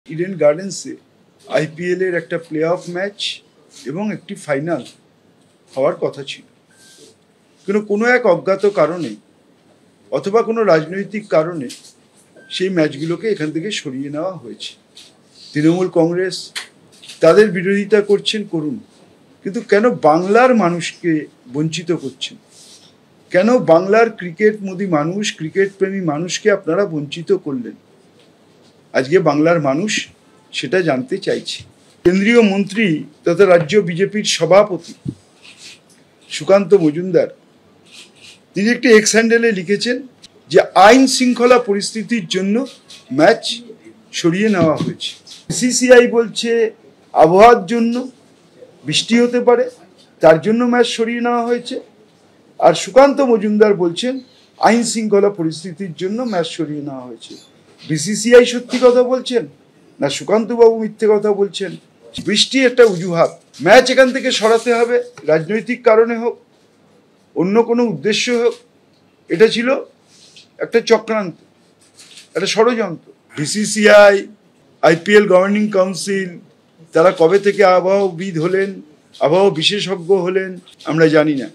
Eden গার্ডেন্সে IPL এর একটা play of match এবং একটি ফাইনাল হওয়ার কথা ছিল, কিন্তু কোনো এক অজ্ঞাত কারণে অথবা কোনো রাজনৈতিক কারণে সেই ম্যাচগুলোকে এখান থেকে সরিয়ে নেওয়া হয়েছে। তৃণমূল কংগ্রেস তাদের বিরোধিতা করুন, কিন্তু কেন বাংলার মানুষকে বঞ্চিত করছেন? কেন বাংলার ক্রিকেটমোদী মানুষ, ক্রিকেট প্রেমী মানুষকে আপনারা বঞ্চিত করলেন? আজকে বাংলার মানুষ সেটা জানতে চাইছে। কেন্দ্রীয় মন্ত্রী তথা রাজ্য বিজেপির সভাপতি সুকান্ত মজুমদার তিনি একটি এক্স হ্যান্ডেলে লিখেছেন যে আইন শৃঙ্খলা পরিস্থিতির জন্য ম্যাচ সরিয়ে নেওয়া হয়েছে। বিসিসিআই বলছে আবহাওয়ার জন্য, বৃষ্টি হতে পারে, তার জন্য ম্যাচ সরিয়ে নেওয়া হয়েছে। আর সুকান্ত মজুমদার বলছেন আইন শৃঙ্খলা পরিস্থিতির জন্য ম্যাচ সরিয়ে নেওয়া হয়েছে। বিসিসিআই সত্যি কথা বলছেন না সুকান্তবাবু মিথ্যে কথা বলছেন? বৃষ্টি একটা অজুহাত, ম্যাচ এখান থেকে সরাতে হবে, রাজনৈতিক কারণে হোক, অন্য কোনো উদ্দেশ্য হোক, এটা ছিল একটা চক্রান্ত, একটা ষড়যন্ত্র। বিসিসিআই, আইপিএল গভর্নিং কাউন্সিল তারা কবে থেকে আবহাওয়াবিদ হলেন, আবহাওয়া বিশেষজ্ঞ হলেন আমরা জানি না।